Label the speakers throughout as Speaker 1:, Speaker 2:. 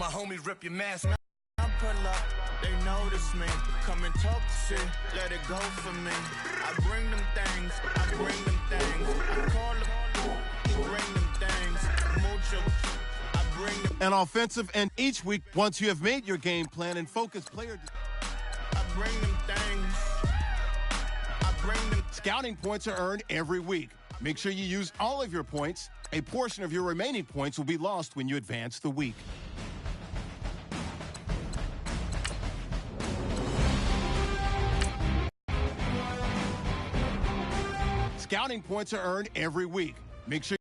Speaker 1: My homies rip your mask. I pull up, they notice me. Come and talk to shit, let it go for me. I bring them things, I bring them things. I call them, bring them things. Mucho, I bring them.
Speaker 2: An offensive and each week, once you have made your game plan and focus player.
Speaker 1: I bring them things. I bring them.
Speaker 2: Scouting points are earned every week. Make sure you use all of your points. A portion of your remaining points will be lost when you advance the week. Scouting points are earned every week. Make sure.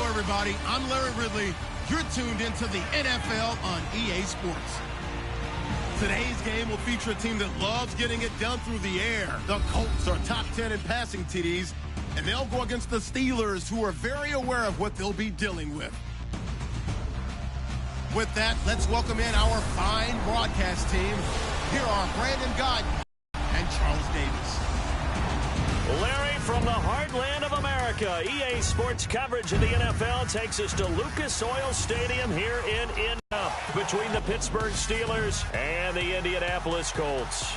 Speaker 2: Everybody, I'm Larry Ridley. You're tuned into the NFL on EA Sports. Today's game will feature a team that loves getting it done through the air. The Colts are top 10 in passing TDs, and they'll go against the Steelers, who are very aware of what they'll be dealing with. With that, let's welcome in our fine broadcast team. Here are Brandon Gott and Charles Davis.
Speaker 3: Larry, from the heartland of America, EA Sports coverage of the NFL takes us to Lucas Oil Stadium here in India between the Pittsburgh Steelers and the Indianapolis Colts.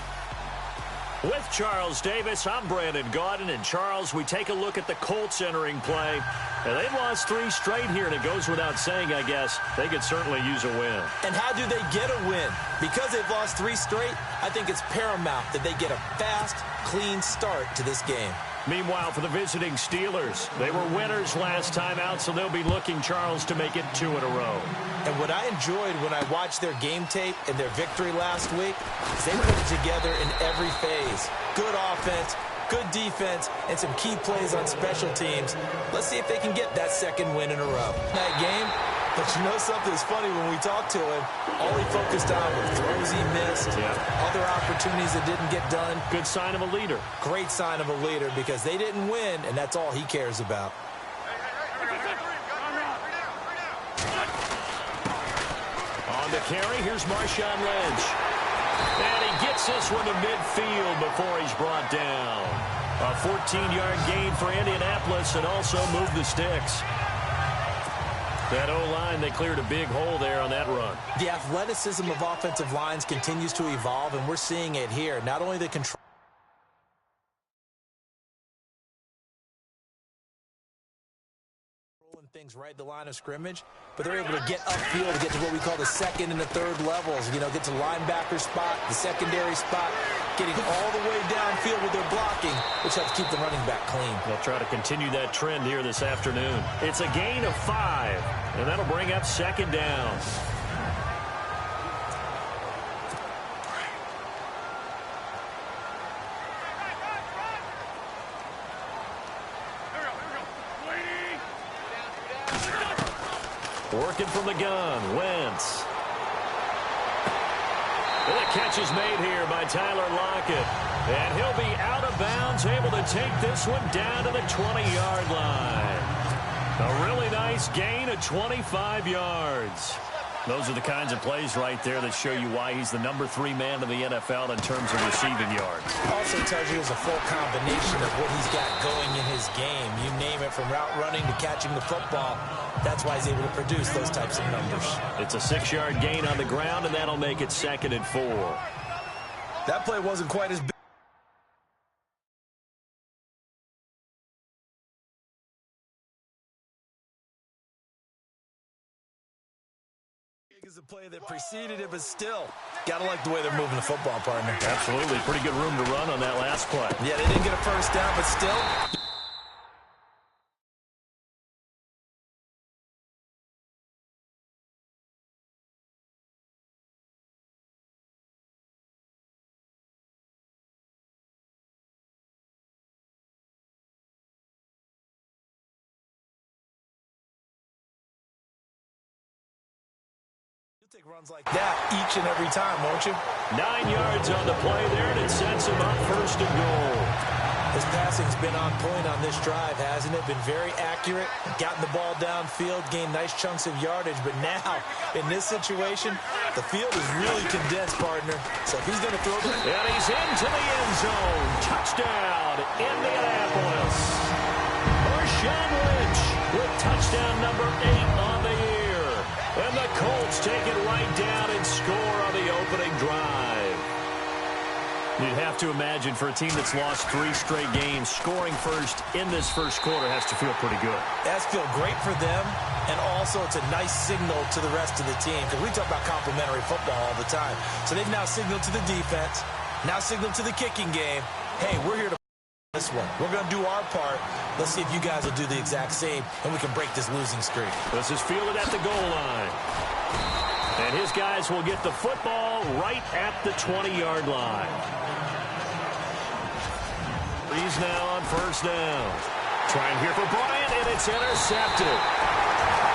Speaker 3: With Charles Davis, I'm Brandon Gaudin, and Charles, we take a look at the Colts entering play. And they've lost 3 straight here, and it goes without saying, I guess, they could certainly use a win.
Speaker 4: And how do they get a win? Because they've lost 3 straight, I think it's paramount that they get a fast, clean start to this game.
Speaker 3: Meanwhile, for the visiting Steelers, they were winners last time out, so they'll be looking, Charles, to make it 2 in a row.
Speaker 4: And what I enjoyed when I watched their game tape and their victory last week is they put it together in every phase. Good offense, good defense, and some key plays on special teams. Let's see if they can get that 2nd win in a row. That game, but you know something's funny when we talked to him, all he focused on were throws he missed, other opportunities that didn't get done.
Speaker 3: Good sign of a leader.
Speaker 4: Great sign of a leader because they didn't win, and that's all he cares about.
Speaker 3: On the carry, here's Marshawn Lynch. And he gets this one to midfield before he's brought down. A 14-yard gain for Indianapolis and also moved the sticks. That O-line, they cleared a big hole there on that run.
Speaker 4: The athleticism of offensive lines continues to evolve, and we're seeing it here. Not only the control things right at the line of scrimmage, but they're able to get upfield to get to what we call the 2nd and the 3rd levels. You know, get to linebacker spot, the secondary spot, getting all the way downfield with their blocking, which helps keep the running back clean.
Speaker 3: They'll try to continue that trend here this afternoon. It's a gain of 5, and that'll bring up 2nd down. Working from the gun, Wentz. And the catch is made here by Tyler Lockett. And he'll be out of bounds, able to take this one down to the 20-yard line. A really nice gain of 25 yards. Those are the kinds of plays right there that show you why he's the #3 man in the NFL in terms of receiving yards.
Speaker 4: Also tells you it's a full combination of what he's got going in his game. You name it, from route running to catching the football. That's why he's able to produce those types of numbers.
Speaker 3: It's a 6-yard gain on the ground, and that'll make it 2nd and 4.
Speaker 4: That play wasn't quite as big. Is a play that preceded it, but still, gotta like the way they're moving the football, partner.
Speaker 3: Absolutely. Pretty good room to run on that last play.
Speaker 4: Yeah, they didn't get a first down, but still, Runs like that each and every time, won't you?
Speaker 3: 9 yards on the play there, and it sets him up first and goal.
Speaker 4: His passing's been on point on this drive, hasn't it? Been very accurate, gotten the ball downfield, gained nice chunks of yardage. But now, in this situation, the field is really condensed, partner. So if he's going to throw the...
Speaker 3: And he's into the end zone. Touchdown, Indianapolis. Marshawn Lynch with touchdown number 8 on the year. And the Colts take it right down and score on the opening drive. You'd have to imagine for a team that's lost 3 straight games, scoring first in this first quarter has to feel pretty good.
Speaker 4: That's feel great for them, and also it's a nice signal to the rest of the team, because we talk about complimentary football all the time. So they've now signaled to the defense, now signaled to the kicking game, hey, we're here to this one. We're going to do our part. Let's see if you guys will do the exact same, and we can break this losing streak.
Speaker 3: This is fielded at the goal line. And his guys will get the football right at the 20-yard line. He's now on first down. Trying here for Bryant, and it's intercepted.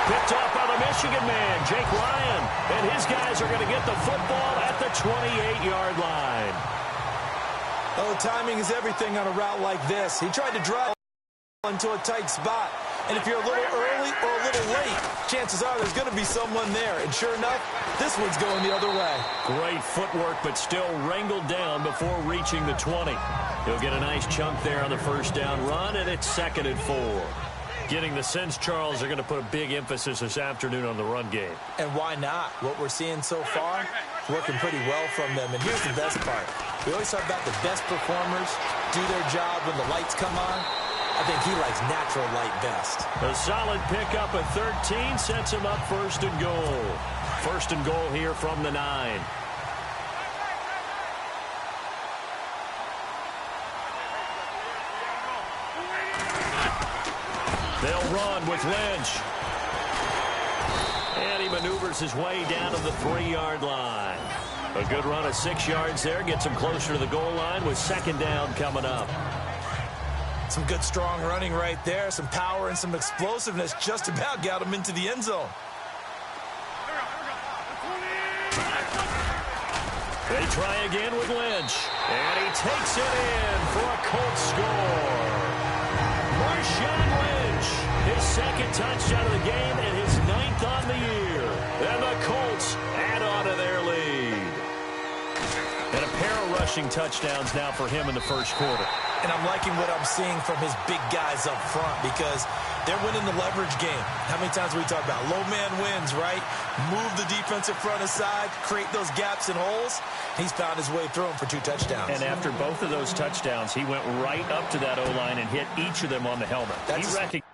Speaker 3: Picked off by the Michigan man, Jake Ryan. And his guys are going to get the football at the 28-yard line.
Speaker 4: Oh, timing is everything on a route like this. He tried to drive into a tight spot. And if you're a little early or a little late, chances are there's going to be someone there. And sure enough, this one's going the other way.
Speaker 3: Great footwork, but still wrangled down before reaching the 20. He'll get a nice chunk there on the first down run, and it's 2nd and 4. Getting the sense Charles are going to put a big emphasis this afternoon on the run game.
Speaker 4: And why not? What we're seeing so far, working pretty well from them. And here's the best part. We always talk about the best performers do their job when the lights come on. I think he likes natural light best.
Speaker 3: A solid pickup at 13 sets him up first and goal. First and goal here from the 9. They'll run with Lynch. And he maneuvers his way down to the 3-yard line. A good run of 6 yards there. Gets him closer to the goal line with 2nd down coming up.
Speaker 4: Some good, strong running right there. Some power and some explosiveness just about got him into the end zone.
Speaker 3: They try again with Lynch. And he takes it in for a Colts score. Marshawn Lynch, his 2nd touchdown of the game and his 9th on the year. And the Colts add on to their lead. And a pair of rushing touchdowns now for him in the first quarter.
Speaker 4: And I'm liking what I'm seeing from his big guys up front because they're winning the leverage game. How many times we talk about low man wins, right? Move the defensive front aside, create those gaps and holes. He's found his way through them for 2 touchdowns.
Speaker 3: And after both of those touchdowns, he went right up to that O-line and hit each of them on the helmet. He recognized.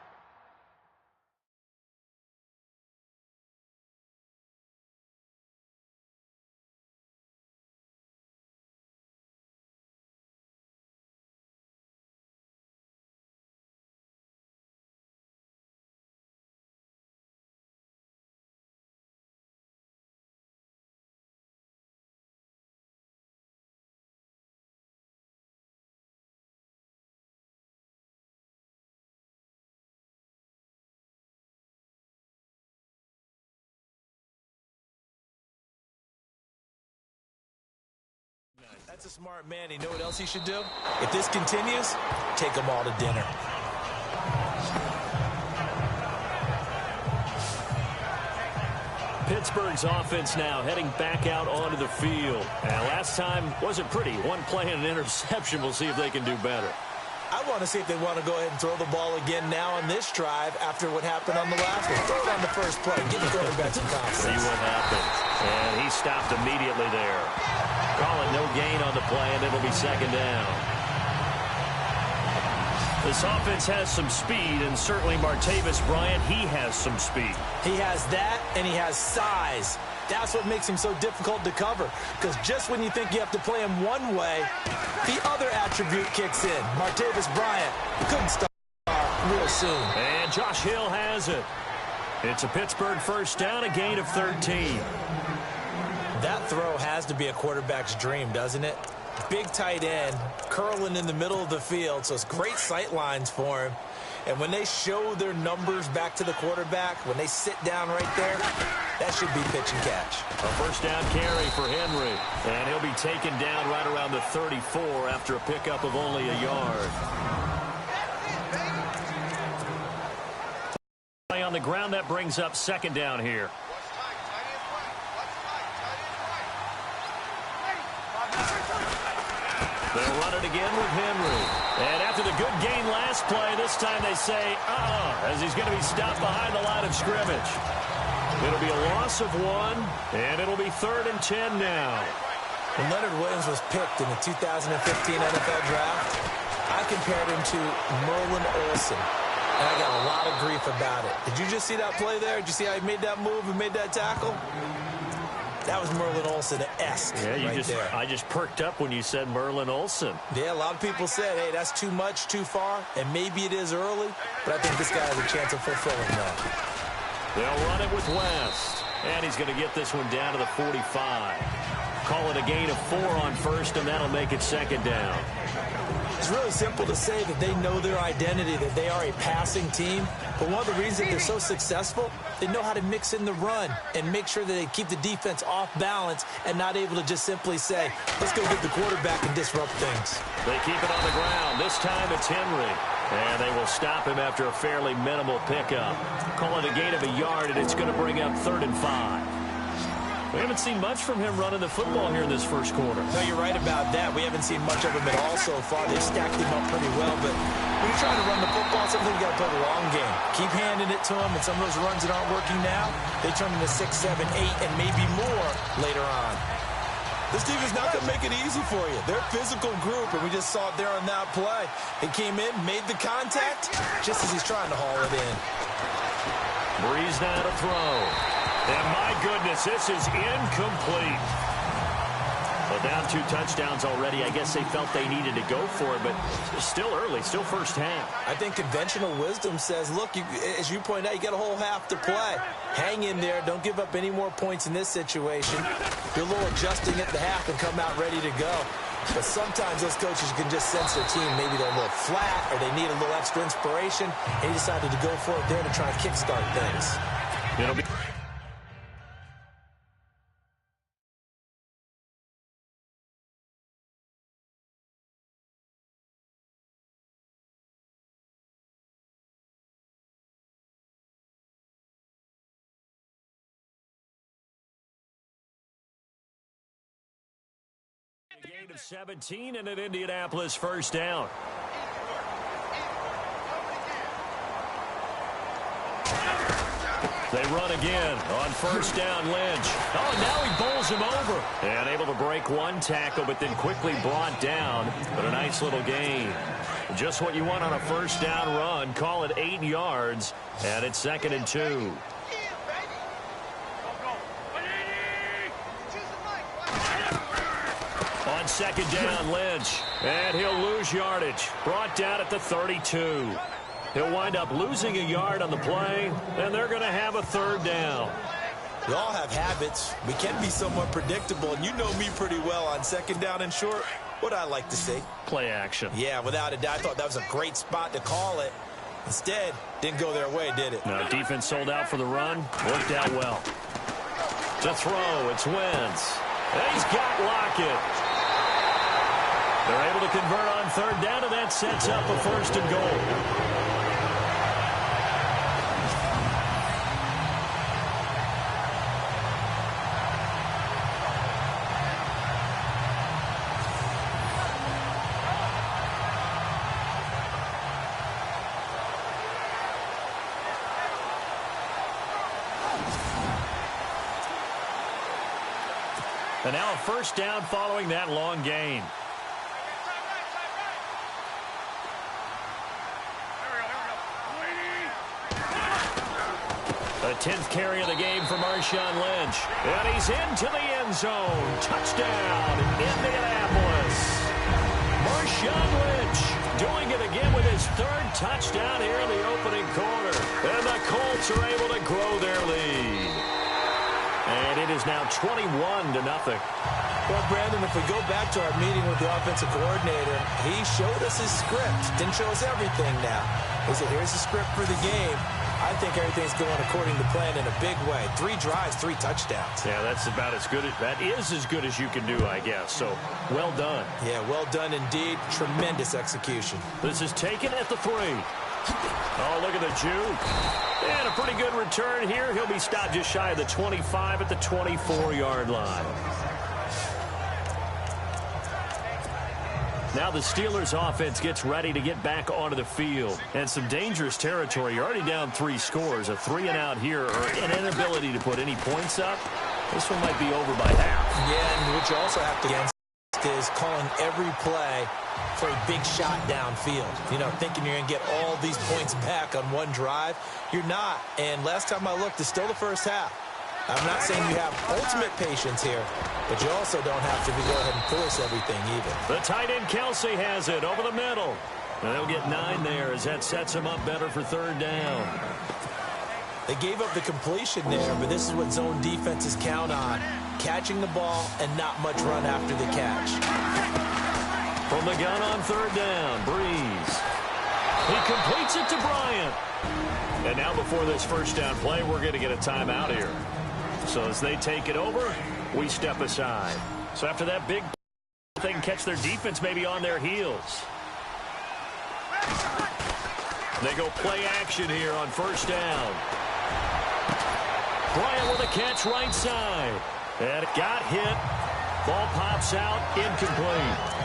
Speaker 4: That's a smart man. You know what else he should do? If this continues, take them all to dinner.
Speaker 3: Pittsburgh's offense now heading back out onto the field. And last time wasn't pretty. One play and an interception. We'll see if they can do better.
Speaker 4: I want to see if they want to go ahead and throw the ball again now on this drive after what happened on the last one. Throw it on the first play. Give the quarterback some confidence.
Speaker 3: See what happens. And he stopped immediately there. Call it no gain on the play, and it'll be 2nd down. This offense has some speed, and certainly Martavis Bryant, he has some speed.
Speaker 4: He has that, and he has size. That's what makes him so difficult to cover. Because just when you think you have to play him one way, the other attribute kicks in. Martavis Bryant couldn't start real soon.
Speaker 3: And Josh Hill has it. It's a Pittsburgh first down, a gain of 13.
Speaker 4: That throw has to be a quarterback's dream, doesn't it? Big tight end, curling in the middle of the field, so it's great sight lines for him. And when they show their numbers back to the quarterback, when they sit down right there, that should be pitch and catch.
Speaker 3: A first down carry for Henry. And he'll be taken down right around the 34 after a pickup of only a yard. Play on the ground, that brings up second down here. They'll run it again with Henry. And after the good gain last play, this time they say, as he's going to be stopped behind the line of scrimmage. It'll be a loss of 1, and it'll be 3rd and 10 now.
Speaker 4: When Leonard Williams was picked in the 2015 NFL Draft, I compared him to Merlin Olsen, and I got a lot of grief about it. Did you just see that play there? Did you see how he made that move and made that tackle? That was Merlin Olsen-esque there.
Speaker 3: I just perked up when you said Merlin Olsen.
Speaker 4: Yeah, a lot of people said, hey, that's too much, too far, and maybe it is early, but I think this guy has a chance of fulfilling that.
Speaker 3: They'll run it with West, and he's going to get this one down to the 45. Call it a gain of 4 on first, and that'll make it second down.
Speaker 4: It's really simple to say that they know their identity, that they are a passing team. But one of the reasons they're so successful, they know how to mix in the run and make sure that they keep the defense off balance and not able to just simply say, let's go get the quarterback and disrupt things.
Speaker 3: They keep it on the ground. This time it's Henry. And they will stop him after a fairly minimal pickup. Call it a gain of a yard, and it's going to bring up 3rd and 5. We haven't seen much from him running the football here in this first quarter.
Speaker 4: No, you're right about that. We haven't seen much of him at all so far. They've stacked him up pretty well, but when you're trying to run the football, sometimes you got to play the long game. Keep handing it to him, and some of those runs that aren't working now, they turn into 6, 7, 8, and maybe more later on. This team is not going to make it easy for you. They're a physical group, and we just saw it there on that play. He came in, made the contact, just as he's trying to haul it in.
Speaker 3: Breeze now to throw. And my goodness, this is incomplete. Well, down 2 touchdowns already. I guess they felt they needed to go for it, but still early, still first half.
Speaker 4: I think conventional wisdom says, look, as you point out, you got a whole half to play. Hang in there. Don't give up any more points in this situation. Do a little adjusting at the half and come out ready to go. But sometimes those coaches can just sense their team. Maybe they're a little flat or they need a little extra inspiration. And he decided to go for it there to try and kickstart things.
Speaker 3: It'll be... Gain of 17 and an Indianapolis first down. They run again on first down, Lynch. Oh, now he bowls him over. And able to break one tackle, but then quickly brought down. But a nice little gain. Just what you want on a first down run. Call it 8 yards, and it's 2nd and 2. On second down, Lynch. And he'll lose yardage. Brought down at the 32. He'll wind up losing a yard on the play, and they're going to have a 3rd down.
Speaker 4: We all have habits. We can be somewhat predictable, and you know me pretty well on second down and short. What I like to see.
Speaker 3: Play action.
Speaker 4: Yeah, without a doubt. I thought that was a great spot to call it. Instead, didn't go their way, did it?
Speaker 3: No, defense sold out for the run. Worked out well. To throw, it's Wentz. And he's got Lockett. They're able to convert on 3rd down, and that sets up a 1st and goal. And now a first down following that long gain. The 10th carry of the game for Marshawn Lynch. And he's into the end zone. Touchdown, Indianapolis. Marshawn Lynch doing it again with his 3rd touchdown here in the opening quarter. And the Colts are able to grow their lead. And it is now 21-0.
Speaker 4: Well, Brandon, if we go back to our meeting with the offensive coordinator, he showed us his script. Didn't show us everything now. He said, here's the script for the game. I think everything's going according to plan in a big way. 3 drives, 3 touchdowns.
Speaker 3: Yeah, that's about as good. That is as good as you can do, I guess. So, well done.
Speaker 4: Yeah, well done indeed. Tremendous execution.
Speaker 3: This is taken at the 3. Oh, look at the juke. And a pretty good return here. He'll be stopped just shy of the 25 at the 24-yard line. Now the Steelers offense gets ready to get back onto the field. And some dangerous territory. You're already down 3 scores. A 3-and-out here or an inability to put any points up. This one might be over by half.
Speaker 4: Yeah, and what you also have to against is calling every play for a big shot downfield. You know, thinking you're going to get all these points back on one drive. You're not. And last time I looked, it's still the first half. I'm not saying you have ultimate patience here, but you also don't have to go ahead and force everything either.
Speaker 3: The tight end Kelsey has it over the middle. And they'll get 9 there as that sets him up better for 3rd down.
Speaker 4: They gave up the completion there, but this is what zone defenses count on. Catching the ball and not much run after the catch.
Speaker 3: From the gun on 3rd down, Breeze. He completes it to Bryant. And now before this first down play, we're going to get a timeout here. So as they take it over, we step aside. So after that big, they can catch their defense maybe on their heels. They go play action here on 1st down. Bryant with a catch right side. And it got hit. Ball pops out, incomplete.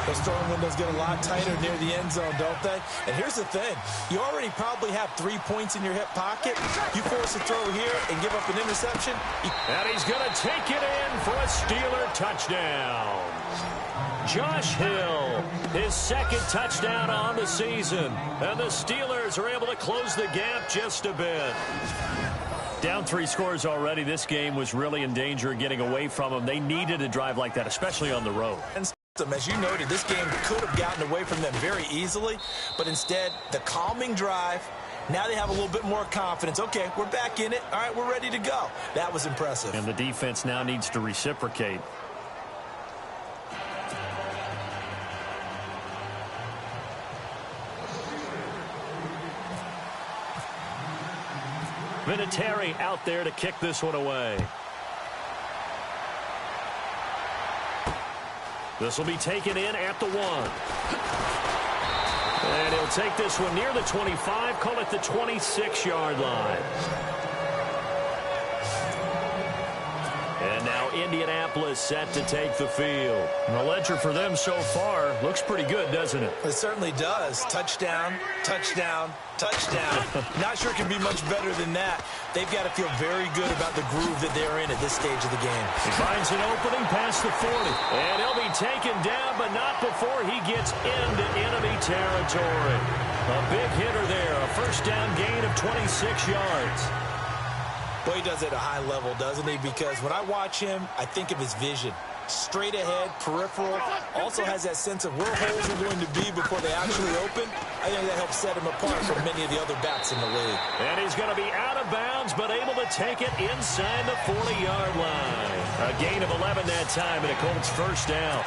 Speaker 4: Those throwing windows get a lot tighter near the end zone, don't they? And here's the thing. You already probably have 3 points in your hip pocket. You force a throw here and give up an interception.
Speaker 3: And he's going to take it in for a Steeler touchdown. Josh Hill, his 2nd touchdown on the season. And the Steelers are able to close the gap just a bit. Down 3 scores already. This game was really in danger of getting away from them. They needed a drive like that, especially on the road.
Speaker 4: As you noted, this game could have gotten away from them very easily, but instead, the calming drive, now they have a little bit more confidence. Okay, we're back in it. All right, we're ready to go. That was impressive.
Speaker 3: And the defense now needs to reciprocate. Vinatieri out there to kick this one away. This will be taken in at the 1. And he'll take this one near the 25, call it the 26-yard line. And now Indianapolis set to take the field. And the ledger for them so far looks pretty good, doesn't it?
Speaker 4: It certainly does. Touchdown, touchdown, touchdown. Not sure it can be much better than that. They've got to feel very good about the groove that they're in at this stage of the game.
Speaker 3: He finds an opening past the 40. And he'll be taken down, but not before he gets into enemy territory. A big hitter there. A 1st down gain of 26 yards.
Speaker 4: Boy, he does it at a high level, doesn't he? Because when I watch him, I think of his vision. Straight ahead, peripheral, also has that sense of where holes are going to be before they actually open. I think that helps set him apart from many of the other backs in the league.
Speaker 3: And he's going to be out of bounds, but able to take it inside the 40-yard line. A gain of 11 that time, and a Colts 1st down.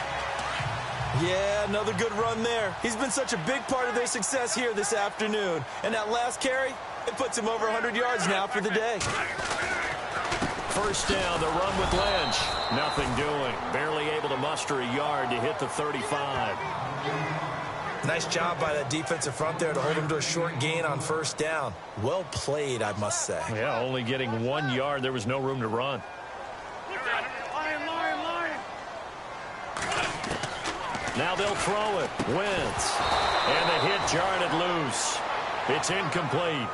Speaker 4: Yeah, another good run there. He's been such a big part of their success here this afternoon. And that last carry, it puts him over 100 yards now for the day.
Speaker 3: 1st down, the run with Lynch. Nothing doing. Barely able to muster a yard to hit the 35.
Speaker 4: Nice job by that defensive front there to hold him to a short gain on 1st down. Well played, I must say.
Speaker 3: Yeah, only getting 1 yard. There was no room to run. Now they'll throw it. Wentz. And the hit jarred it loose. It's incomplete.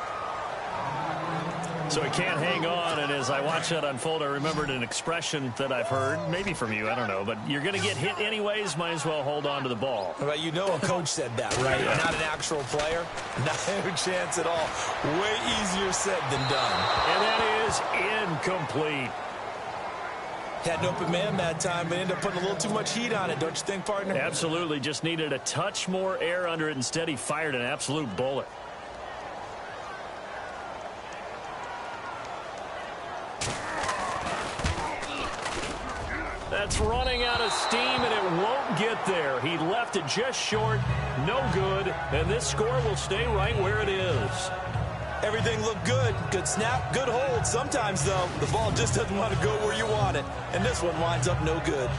Speaker 3: So he can't hang on, and as I watch that unfold, I remembered an expression that I've heard, maybe from you, I don't know, but you're going to get hit anyways, might as well hold on to the ball.
Speaker 4: Well, you know a coach said that, right? Yeah. Not an actual player. No chance at all. Way easier said than done.
Speaker 3: And that is incomplete.
Speaker 4: Had an open man that time, but ended up putting a little too much heat on it, don't you think, partner?
Speaker 3: Absolutely. Just needed a touch more air under it. Instead, he fired an absolute bullet. That's running out of steam, and it won't get there. He left it just short, no good, and this score will stay right where it is.
Speaker 4: Everything looked good. Good snap, good hold. Sometimes, though, the ball just doesn't want to go where you want it, and this one winds up no good.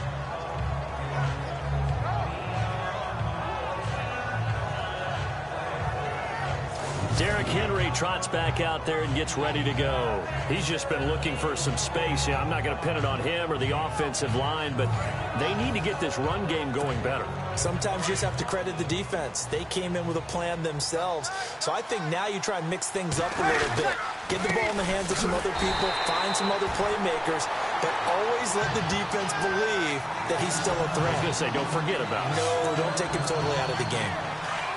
Speaker 3: Derrick Henry trots back out there and gets ready to go. He's just been looking for some space. Yeah, I'm not going to pin it on him or the offensive line, but they need to get this run game going better.
Speaker 4: Sometimes you just have to credit the defense. They came in with a plan themselves. So I think now you try and mix things up a little bit. Get the ball in the hands of some other people, find some other playmakers, but always let the defense believe that he's still a threat.
Speaker 3: I was going to say, don't forget about it.
Speaker 4: No, don't take him totally out of the game.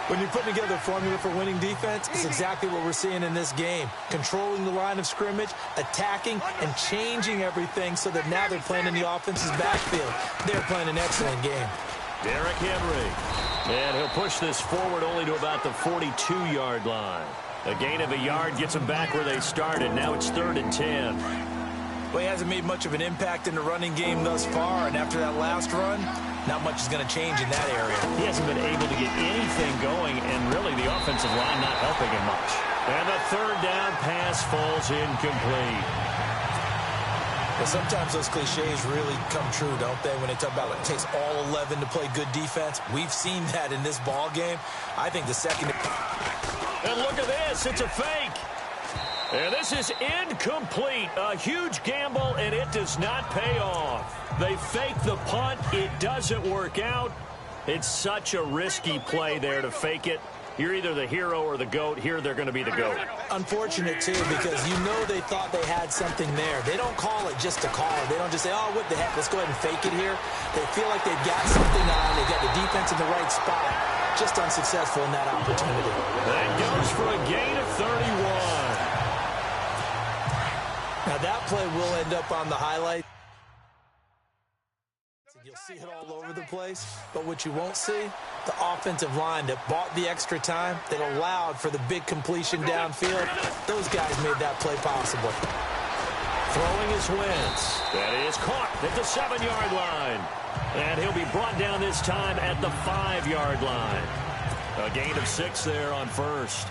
Speaker 4: When you're putting together a formula for winning defense, it's exactly what we're seeing in this game. Controlling the line of scrimmage, attacking, and changing everything so that now they're playing in the offense's backfield. They're playing an excellent game.
Speaker 3: Derrick Henry. And he'll push this forward only to about the 42-yard line. A gain of a yard gets them back where they started. Now it's 3rd and 10.
Speaker 4: Well, he hasn't made much of an impact in the running game thus far, and after that last run, not much is going to change in that area.
Speaker 3: He hasn't been able to get anything going, and really the offensive line not helping him much. And the 3rd down pass falls incomplete.
Speaker 4: But sometimes those cliches really come true, don't they? When they talk about it takes all 11 to play good defense. We've seen that in this ball game. I think the second...
Speaker 3: And look at this. It's a fake. And this is incomplete. A huge gamble, and it does not pay off. They fake the punt. It doesn't work out. It's such a risky play there to fake it. You're either the hero or the GOAT. Here they're going to be the GOAT.
Speaker 4: Unfortunate, too, because you know they thought they had something there. They don't call it just to call it. They don't just say, oh, what the heck, let's go ahead and fake it here. They feel like they've got something on. They've got the defense in the right spot. Just unsuccessful in that opportunity.
Speaker 3: That goes for a gain of 31.
Speaker 4: Now, that play will end up on the highlight. You'll see it all over the place. But what you won't see, the offensive line that bought the extra time, that allowed for the big completion downfield, those guys made that play possible.
Speaker 3: Throwing his Wentz. That is caught at the 7-yard line. And he'll be brought down this time at the 5-yard line. A gain of 6 there on first.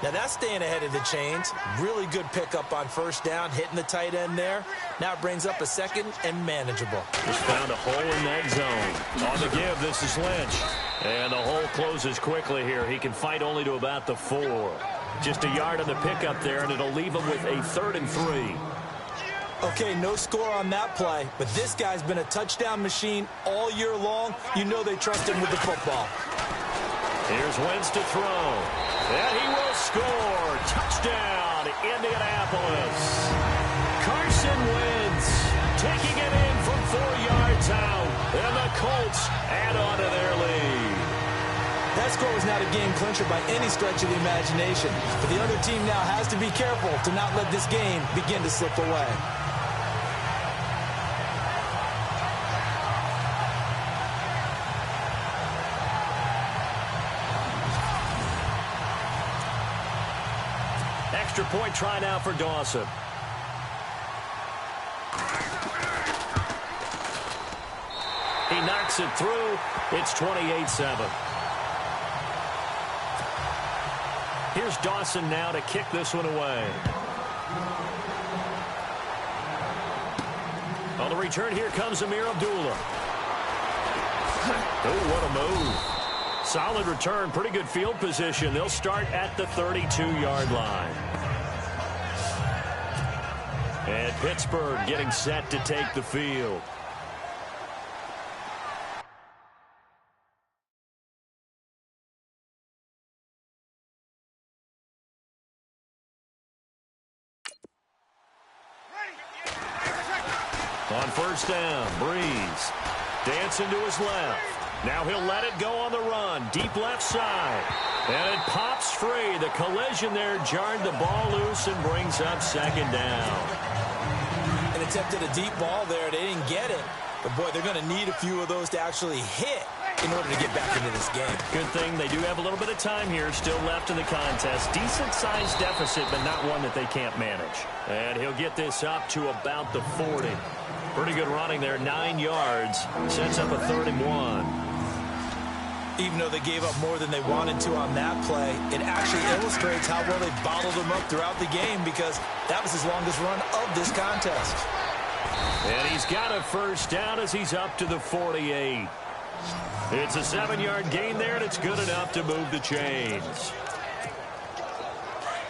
Speaker 4: Now that's staying ahead of the chains. Really good pickup on first down, hitting the tight end there. Now it brings up a 2nd and manageable.
Speaker 3: Just found a hole in that zone. On the give, this is Lynch. And the hole closes quickly here. He can fight only to about the 4. Just a yard on the pickup there, and it'll leave him with a 3rd and 3.
Speaker 4: Okay, no score on that play, but this guy's been a touchdown machine all year long. You know they trust him with the football.
Speaker 3: Here's Wentz to throw. And he will score. Touchdown, Indianapolis. Carson Wentz taking it in from 4 yards out. And the Colts add on to their lead.
Speaker 4: That score was not a game clincher by any stretch of the imagination. But the other team now has to be careful to not let this game begin to slip away.
Speaker 3: Extra point try now for Dawson. He knocks it through. It's 28-7. Here's Dawson now to kick this one away. On the return, here comes Amir Abdullah. Oh, what a move. Solid return, pretty good field position. They'll start at the 32-yard line. And Pittsburgh getting set to take the field. On first down, Breeze. Dancing to his left. Now he'll let it go on the run. Deep left side. And it pops free. The collision there jarred the ball loose and brings up 2nd down.
Speaker 4: An attempt at a deep ball there. They didn't get it. But, boy, they're going to need a few of those to actually hit in order to get back into this game.
Speaker 3: Good thing they do have a little bit of time here still left in the contest. Decent-sized deficit, but not one that they can't manage. And he'll get this up to about the 40. Pretty good running there, 9 yards. Sets up a 3rd and 1.
Speaker 4: Even though they gave up more than they wanted to on that play, it actually illustrates how well they bottled them up throughout the game because that was his longest run of this contest.
Speaker 3: And he's got a 1st down as he's up to the 48. It's a 7-yard gain there, and it's good enough to move the chains.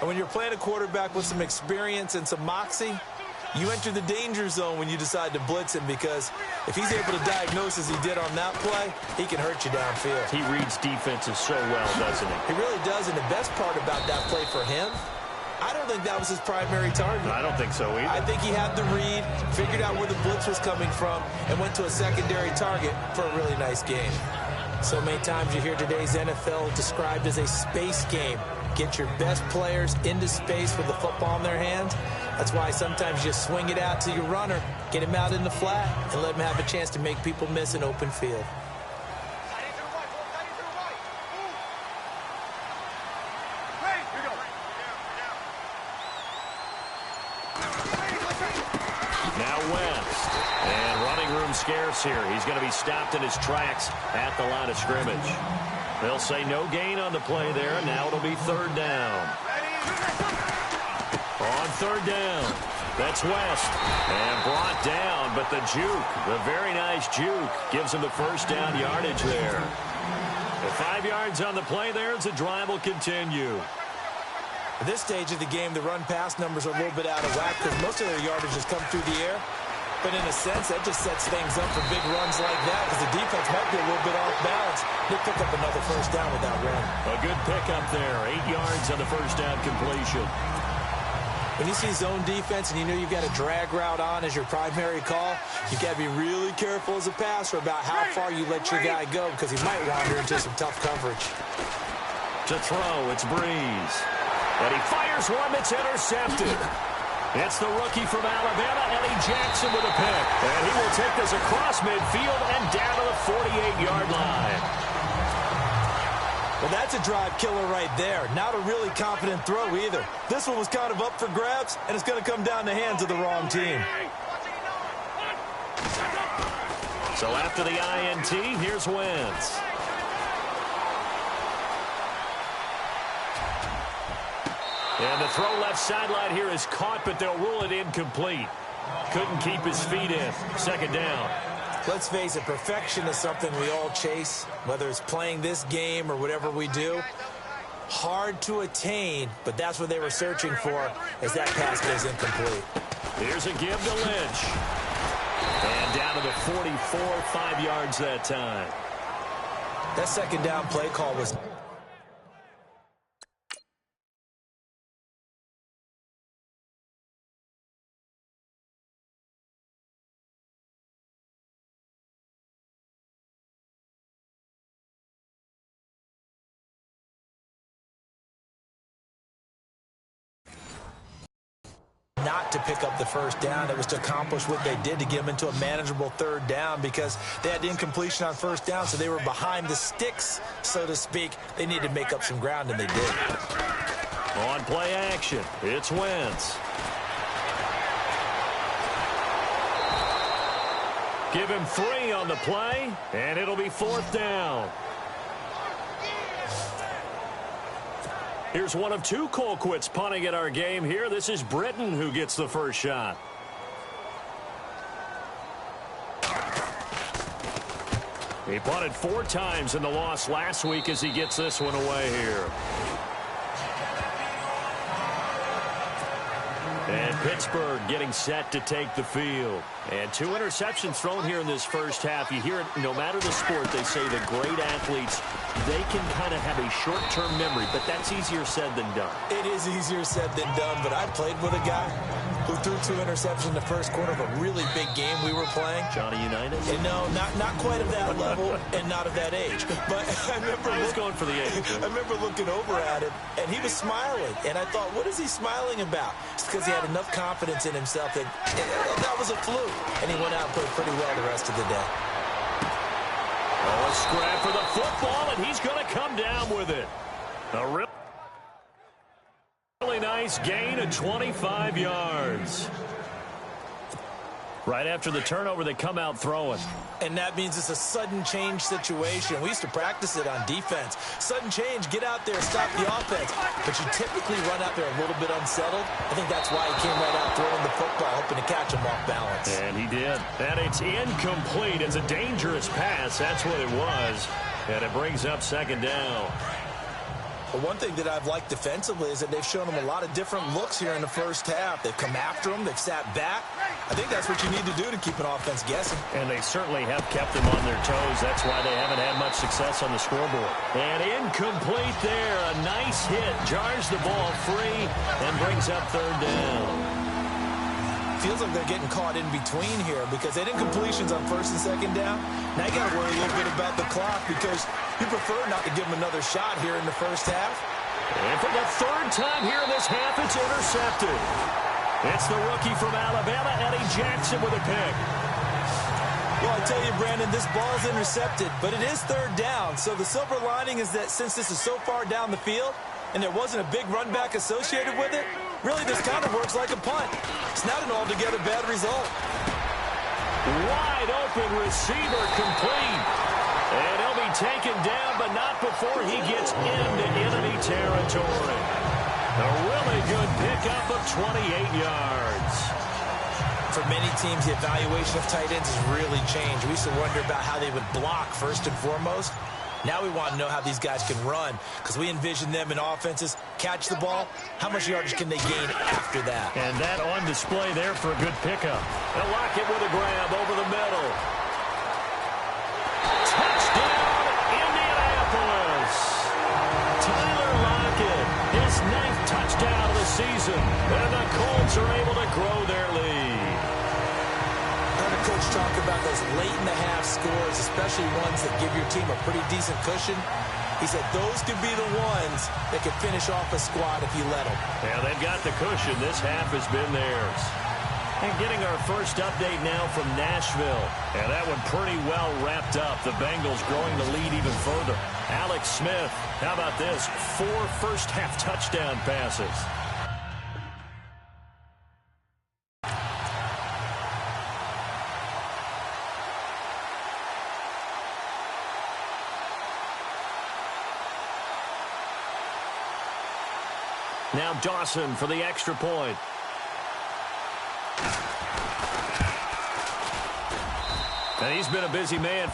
Speaker 4: And when you're playing a quarterback with some experience and some moxie, you enter the danger zone when you decide to blitz him because if he's able to diagnose as he did on that play, he can hurt you downfield.
Speaker 3: He reads defenses so well, doesn't he?
Speaker 4: He really does, and the best part about that play for him, I don't think that was his primary target.
Speaker 3: I don't think so either.
Speaker 4: I think he had the read, figured out where the blitz was coming from, and went to a secondary target for a really nice game. So many times you hear today's NFL described as a space game. Get your best players into space with the football in their hands. That's why sometimes you swing it out to your runner, get him out in the flat, and let him have a chance to make people miss an open field.
Speaker 3: Now West. And running room scarce here. He's going to be stopped in his tracks at the line of scrimmage. They'll say no gain on the play there. Now it'll be 3rd down. On 3rd down, that's West. And brought down, but the juke, the very nice juke, gives him the 1st down yardage there. The 5 yards on the play there as the drive will continue.
Speaker 4: At this stage of the game, the run-pass numbers are a little bit out of whack because most of their yardage has come through the air. But in a sense, that just sets things up for big runs like that because the defense might be a little bit off balance. They pick up another 1st down with that run.
Speaker 3: A good pickup there, 8 yards on the 1st down completion.
Speaker 4: When you see zone defense and you know you've got a drag route on as your primary call, you've got to be really careful as a passer about how far you let your guy go because he might wander into some tough coverage.
Speaker 3: To throw, it's Breeze. And he fires one that's intercepted. It's the rookie from Alabama, Eddie Jackson, with a pick. And he will take this across midfield and down to the 48-yard line.
Speaker 4: Well, that's a drive killer right there. Not a really confident throw either. This one was kind of up for grabs, and it's going to come down the hands of the wrong team.
Speaker 3: So after the INT, here's Wentz. And the throw left sideline here is caught, but they'll rule it incomplete. Couldn't keep his feet in. 2nd down.
Speaker 4: Let's face it, perfection is something we all chase, whether it's playing this game or whatever we do. Hard to attain, but that's what they were searching for as that pass goes incomplete.
Speaker 3: Here's a give to Lynch. And down to the 44, 5 yards that time.
Speaker 4: That 2nd down play call was... not to pick up the 1st down. It was to accomplish what they did to get them into a manageable 3rd down because they had the incompletion on 1st down, so they were behind the sticks, so to speak. They needed to make up some ground, and they did.
Speaker 3: On play action, it's Wentz. Give him 3 on the play, and it'll be 4th down. Here's one of 2 Colquitts punting at our game here. This is Britton who gets the 1st shot. He punted 4 times in the loss last week as he gets this one away here. And Pittsburgh getting set to take the field. And 2 interceptions thrown here in this 1st half. You hear it, no matter the sport, they say the great athletes, they can kind of have a short-term memory, but that's easier said than done.
Speaker 4: It is easier said than done, but I played with a guy who threw 2 interceptions in the 1st quarter of a really big game we were playing.
Speaker 3: Johnny Unitas?
Speaker 4: And no, not quite of that level and not of that age. But I remember
Speaker 3: going for the age.
Speaker 4: I remember looking over at him, and he was smiling. And I thought, what is he smiling about? It's because he had enough confidence in himself that that was a fluke. And he went out and played pretty well the rest of the day.
Speaker 3: Oh, a scrap for the football, and he's going to come down with it. A really nice gain of 25 yards. Right after the turnover, they come out throwing.
Speaker 4: And that means it's a sudden change situation. We used to practice it on defense. Sudden change, get out there, stop the offense. But you typically run out there a little bit unsettled. I think that's why he came right out throwing the football, hoping to catch him off balance.
Speaker 3: And he did. And it's incomplete. It's a dangerous pass. That's what it was. And it brings up second down.
Speaker 4: But one thing that I've liked defensively is that they've shown him a lot of different looks here in the first half. They've come after him. They've sat back. I think that's what you need to do to keep an offense guessing.
Speaker 3: And they certainly have kept them on their toes. That's why they haven't had much success on the scoreboard. And incomplete there. A nice hit. Jars the ball free and brings up third down.
Speaker 4: Feels like they're getting caught in between here because they didn't completions on first and second down. Now you got to worry a little bit about the clock because you prefer not to give them another shot here in the first half.
Speaker 3: And for the third time here in this half, it's intercepted. It's the rookie from Alabama, Eddie Jackson, with a pick.
Speaker 4: Well, I tell you, Brandon, this ball is intercepted, but it is third down. So the silver lining is that since this is so far down the field and there wasn't a big run back associated with it, really this kind of works like a punt. It's not an altogether bad result.
Speaker 3: Wide open receiver complete. And he'll be taken down, but not before he gets into enemy territory. A really good pickup of 28 yards.
Speaker 4: For many teams, the evaluation of tight ends has really changed. We used to wonder about how they would block first and foremost. Now we want to know how these guys can run because we envision them in offenses, catch the ball. How much yardage can they gain after that?
Speaker 3: And that on display there for a good pickup. And Lockett with a grab over the middle. Touchdown, Indianapolis. Tyler Lockett, his 9th touchdown of the season. And the Colts are able to grow their lead.
Speaker 4: Coach talk about those late-in-the-half scores, especially ones that give your team a pretty decent cushion. He said those could be the ones that could finish off a squad if you let them.
Speaker 3: Yeah, they've got the cushion. This half has been theirs. And getting our first update now from Nashville. And that one pretty well wrapped up. The Bengals growing the lead even further. Alex Smith, how about this? 4 first-half touchdown passes. Now Dawson for the extra point. And he's been a busy man.